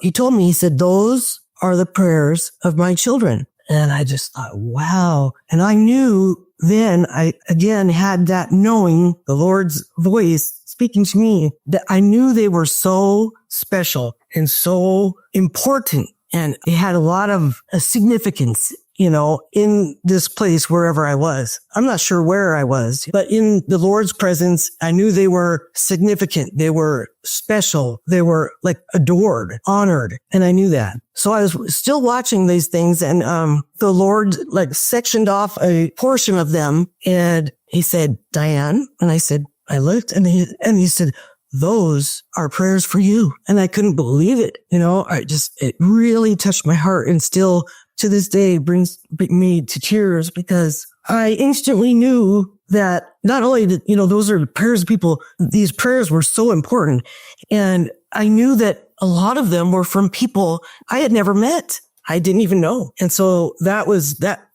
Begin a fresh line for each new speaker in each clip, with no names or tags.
he told me, he said, those are the prayers of my children. And I just thought, wow. And I knew then I again had that knowing, the Lord's voice speaking to me, that I knew they were so special and so important. And it had a lot of significance, in this place, wherever I was. I'm not sure where I was, but in the Lord's presence, I knew they were significant. They were special. They were like adored, honored. And I knew that. So I was still watching these things, and the Lord like sectioned off a portion of them, and he said, Diane. And I looked, and he said, those are prayers for you. And I couldn't believe it. It really touched my heart, and still to this day brings me to tears, because I instantly knew that not only that, those are prayers of people, these prayers were so important. And I knew that a lot of them were from people I had never met. I didn't even know. And so that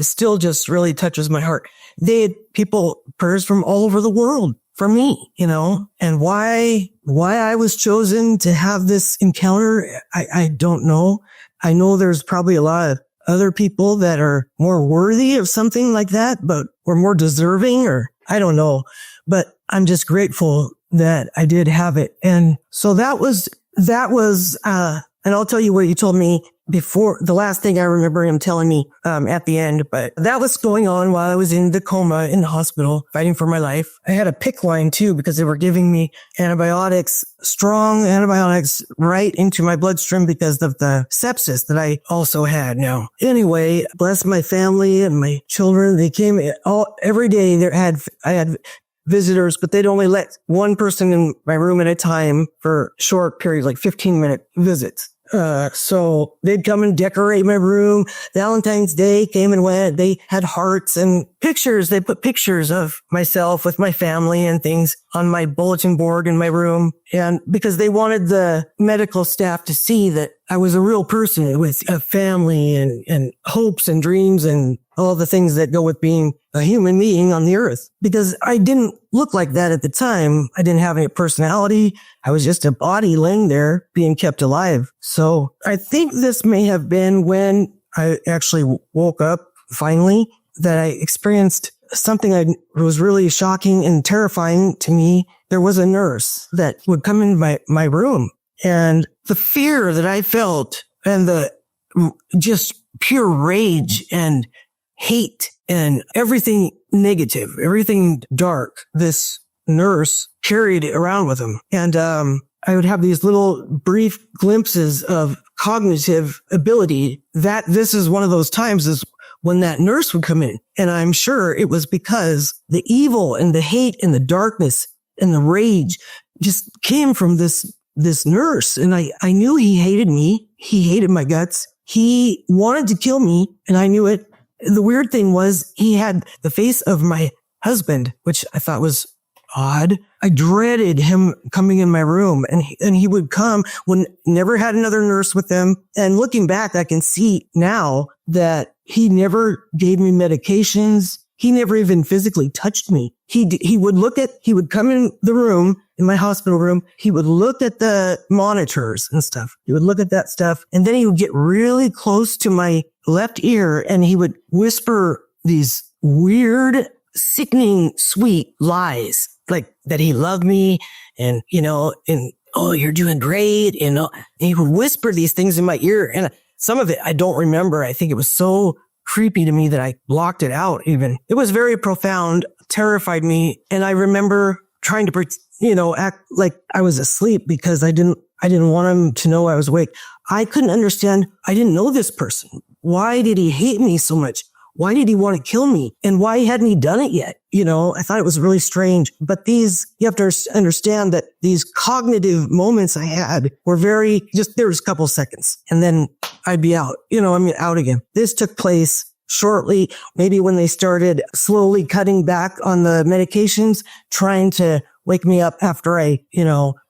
still just really touches my heart. They had prayers from all over the world for me, and why I was chosen to have this encounter, I don't know. I know there's probably a lot of other people that are more worthy of something like that, or more deserving, or I don't know. But I'm just grateful that I did have it. And so that was, and I'll tell you what you told me before, the last thing I remember him telling me, at the end, but that was going on while I was in the coma in the hospital fighting for my life. I had a PICC line too, because they were giving me strong antibiotics right into my bloodstream because of the sepsis that I also had now. Anyway, bless my family and my children. They came every day. I had visitors, but they'd only let one person in my room at a time for short periods, like 15-minute visits. So they'd come and decorate my room. Valentine's Day came and went. They had hearts and pictures. They put pictures of myself with my family and things on my bulletin board in my room. And because they wanted the medical staff to see that I was a real person with a family and hopes and dreams and all the things that go with being a human being on the earth. Because I didn't look like that at the time. I didn't have any personality. I was just a body laying there being kept alive. So I think this may have been when I actually woke up finally, that I experienced something that was really shocking and terrifying to me. There was a nurse that would come in my room, and the fear that I felt and the just pure rage and hate and everything negative, everything dark, this nurse carried around with him. And I would have these little brief glimpses of cognitive ability. That this is one of those times is when that nurse would come in. And I'm sure it was because the evil and the hate and the darkness and the rage just came from this nurse. And I knew he hated me. He hated my guts. He wanted to kill me, and I knew it. The weird thing was he had the face of my husband, which I thought was odd. I dreaded him coming in my room, and he would come when never had another nurse with him. And looking back, I can see now that he never gave me medications. He never even physically touched me. He would come in the room, in my hospital room. He would look at the monitors and stuff. He would look at that stuff. And then he would get really close to my left ear, and he would whisper these weird, sickening, sweet lies, like that he loved me and, oh, you're doing great. And he would whisper these things in my ear. And some of it I don't remember. I think it was so creepy to me that I blocked it out even. It was very profound, terrified me. And I remember trying to, act like I was asleep because I didn't want him to know I was awake. I couldn't understand. I didn't know this person. Why did he hate me so much? Why did he want to kill me? And why hadn't he done it yet? I thought it was really strange. But you have to understand that these cognitive moments I had were there was a couple seconds and then I'd be out, out again. This took place shortly, maybe when they started slowly cutting back on the medications, trying to wake me up after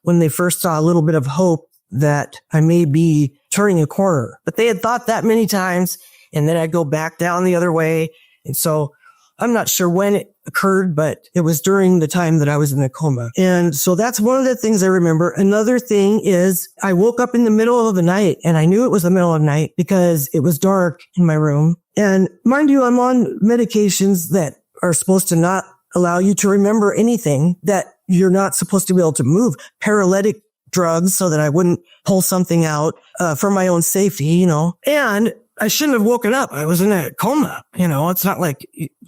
when they first saw a little bit of hope that I may be turning a corner. But they had thought that many times, and then I'd go back down the other way. And so I'm not sure when it occurred, but it was during the time that I was in a coma. And so that's one of the things I remember. Another thing is I woke up in the middle of the night, and I knew it was the middle of the night because it was dark in my room. And mind you, I'm on medications that are supposed to not allow you to remember anything, that you're not supposed to be able to move. Paralytic drugs so that I wouldn't pull something out for my own safety, And I shouldn't have woken up. I was in a coma, It's not like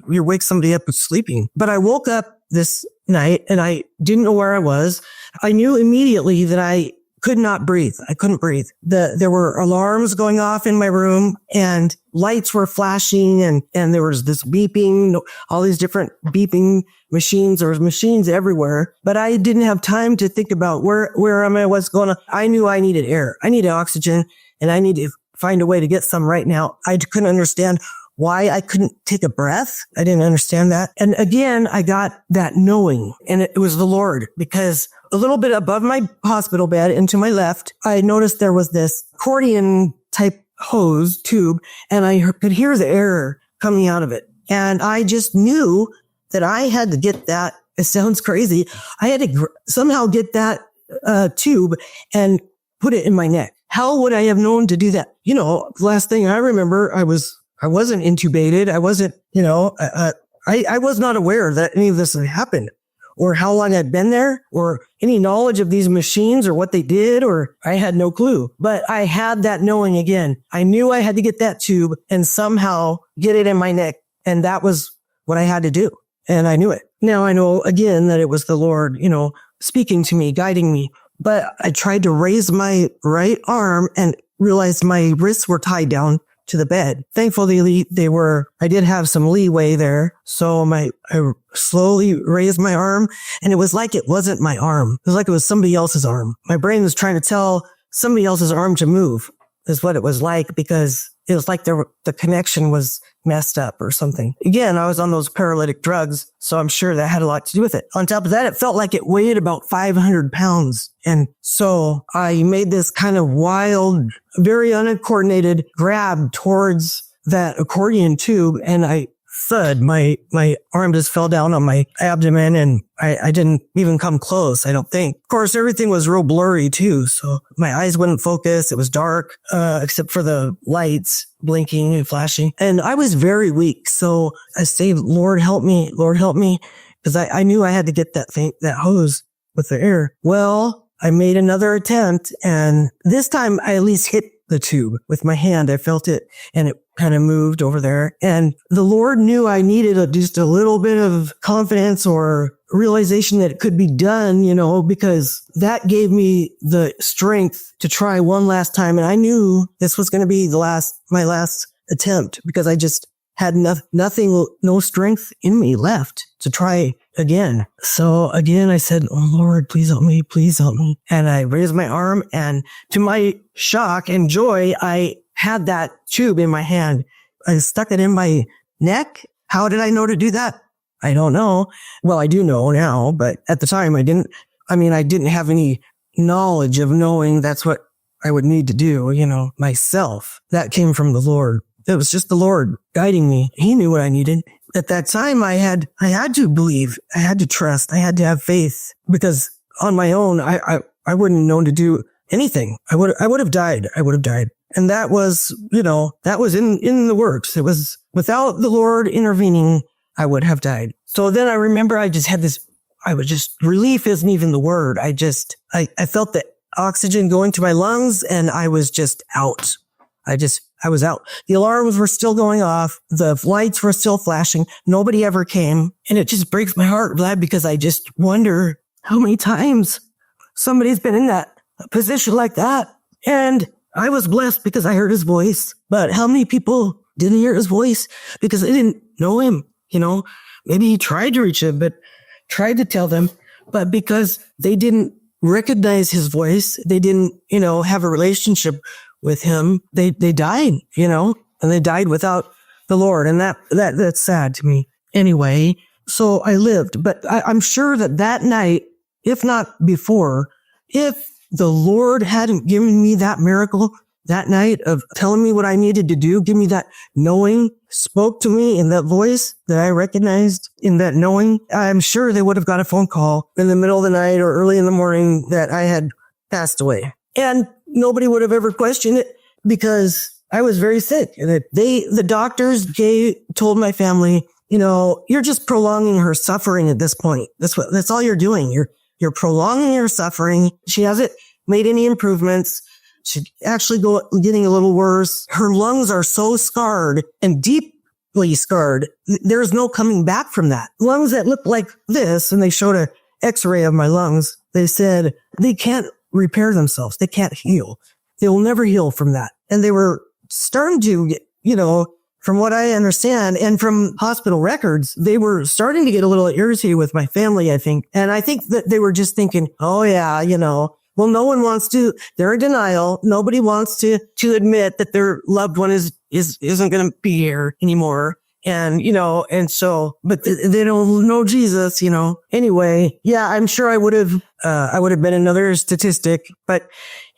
you wake somebody up who's sleeping. But I woke up this night and I didn't know where I was. I knew immediately that I could not breathe. I couldn't breathe. There were alarms going off in my room and lights were flashing and there was this beeping, all these different beeping machines. There was machines everywhere, but I didn't have time to think about where am I, what's going on. I knew I needed air. I needed oxygen and I needed to find a way to get some right now. I couldn't understand why I couldn't take a breath. I didn't understand that. And again, I got that knowing, and it was the Lord, because a little bit above my hospital bed and to my left, I noticed there was this accordion type hose tube, and I could hear the air coming out of it. And I just knew that I had to get that. It sounds crazy. I had to somehow get that tube and put it in my neck. How would I have known to do that? Last thing I remember, I wasn't intubated. I wasn't, I was not aware that any of this had happened or how long I'd been there or any knowledge of these machines or what they did, or I had no clue. But I had that knowing again. I knew I had to get that tube and somehow get it in my neck. And that was what I had to do. And I knew it. Now I know again that it was the Lord, speaking to me, guiding me. But I tried to raise my right arm and realized my wrists were tied down to the bed. Thankfully, I did have some leeway there. So I slowly raised my arm, and it was like it wasn't my arm. It was like it was somebody else's arm. My brain was trying to tell somebody else's arm to move, is what it was like, because it was like the connection was messed up or something. Again, I was on those paralytic drugs, so I'm sure that had a lot to do with it. On top of that, it felt like it weighed about 500 pounds. And so I made this kind of wild, very uncoordinated grab towards that accordion tube, and I thud, my arm just fell down on my abdomen, and I didn't even come close, I don't think. Of course, everything was real blurry too, so my eyes wouldn't focus. It was dark, except for the lights blinking and flashing. And I was very weak, so I said, Lord, help me, because I knew I had to get that hose with the air. Well, I made another attempt, and this time I at least hit the tube with my hand. I felt it, and it kind of moved over there. And the Lord knew I needed just a little bit of confidence or realization that it could be done, because that gave me the strength to try one last time. And I knew this was going to be my last attempt, because I just had nothing, no strength in me left to try again. So again, I said, oh Lord, please help me, please help me. And I raised my arm, and to my shock and joy, I had that tube in my hand. I stuck it in my neck. How did I know to do that? I don't know. Well, I do know now, but at the time I didn't have any knowledge of knowing that's what I would need to do, myself. That came from the Lord. It was just the Lord guiding me. He knew what I needed. At that time, I had to believe, I had to trust, I had to have faith, because on my own, I wouldn't have known to do anything. I would have died. And that was, that was in the works. It was without the Lord intervening, I would have died. So then I remember I just had this, relief isn't even the word. I felt the oxygen going to my lungs, and I was just out. I was out. The alarms were still going off. The lights were still flashing. Nobody ever came. And it just breaks my heart, Vlad, because I just wonder how many times somebody's been in that position like that. And I was blessed because I heard his voice. But how many people didn't hear his voice because they didn't know him? Maybe he tried to reach them, but tried to tell them. But because they didn't recognize his voice, they didn't, have a relationship with him, they died, and they died without the Lord. And that's sad to me. Anyway, so I lived, but I'm sure that night, if not before, if the Lord hadn't given me that miracle, that night of telling me what I needed to do, give me that knowing, spoke to me in that voice that I recognized in that knowing, I'm sure they would have got a phone call in the middle of the night or early in the morning that I had passed away. And nobody would have ever questioned it because I was very sick. And the doctors told my family, you're just prolonging her suffering at this point. That's all you're doing. You're prolonging her suffering. She hasn't made any improvements. She's actually getting a little worse. Her lungs are so scarred and deeply scarred. There's no coming back from that. Lungs that look like this, and they showed an x-ray of my lungs. They said they can't repair themselves. They can't heal. They will never heal from that. And they were starting to, from what I understand and from hospital records, they were starting to get a little irritated with my family, I think. And I think that they were just thinking, oh yeah, well, no one wants to, they're in denial. Nobody wants to admit that their loved one isn't going to be here anymore. And, but they don't know Jesus, Anyway, yeah, I'm sure I would have been another statistic. But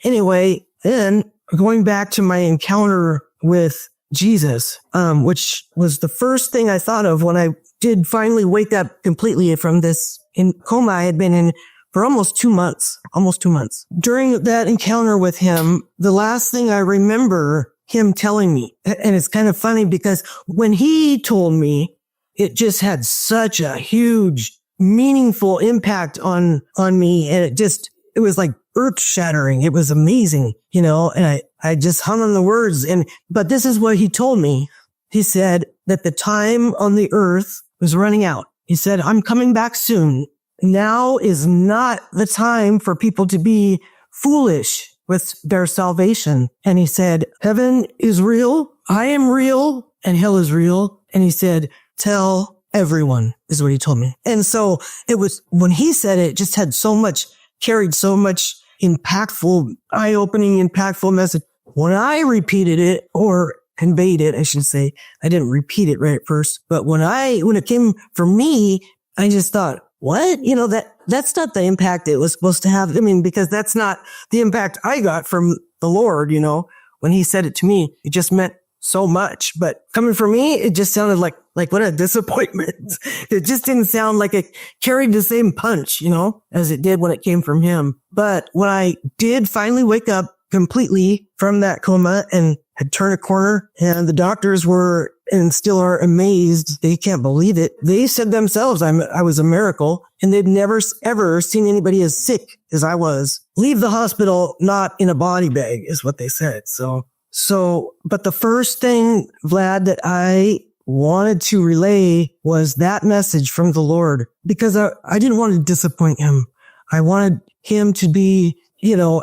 anyway, then going back to my encounter with Jesus, which was the first thing I thought of when I did finally wake up completely from this coma I had been in for almost 2 months. During that encounter with him, the last thing I remember him telling me, and it's kind of funny because when he told me, it just had such a huge, meaningful impact on me. And it was like earth shattering. It was amazing, and I just hung on the words. But this is what he told me. He said that the time on the earth was running out. He said, I'm coming back soon. Now is not the time for people to be foolish with their salvation. And he said, heaven is real. I am real, and hell is real. And he said, tell everyone, is what he told me. And so it was, when he said it, just carried so much eye-opening, impactful message. When I repeated it, or conveyed it, I should say, I didn't repeat it right at first, but when it came from me, I just thought, what? That's not the impact it was supposed to have. I mean, because that's not the impact I got from the Lord, when he said it to me, it just meant so much. But coming from me, it just sounded like what a disappointment. It just didn't sound like it carried the same punch, as it did when it came from him. But when I did finally wake up completely from that coma and had turned a corner, and the doctors were and still are amazed. They can't believe it. They said themselves I was a miracle, and they'd never ever seen anybody as sick as I was. Leave the hospital not in a body bag is what they said. But the first thing, Vlad, that I wanted to relay was that message from the Lord, because I didn't want to disappoint him. I wanted him to be,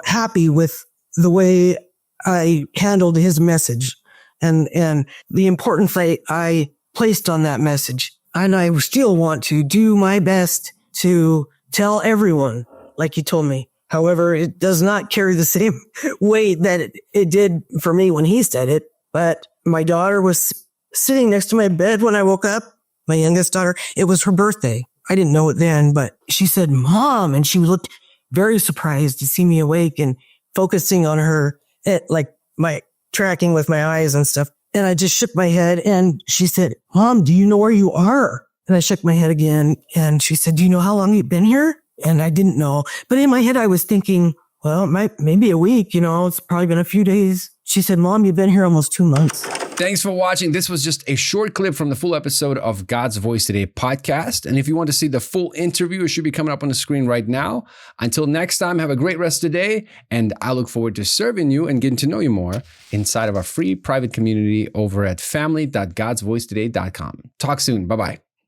happy with the way I handled his message and the importance I placed on that message. And I still want to do my best to tell everyone, like he told me. However, it does not carry the same weight that it did for me when he said it. But my daughter was sitting next to my bed when I woke up, my youngest daughter. It was her birthday. I didn't know it then, but she said, Mom, and she looked very surprised to see me awake and focusing on her, like my tracking with my eyes and stuff. And I just shook my head, and she said, Mom, do you know where you are? And I shook my head again, and she said, do you know how long you've been here? And I didn't know. But in my head, I was thinking, well, maybe a week, it's probably been a few days. She said, Mom, you've been here almost 2 months.
Thanks for watching. This was just a short clip from the full episode of God's Voice Today podcast. And if you want to see the full interview, it should be coming up on the screen right now. Until next time, have a great rest of the day. And I look forward to serving you and getting to know you more inside of our free private community over at family.godsvoicetoday.com. Talk soon. Bye-bye.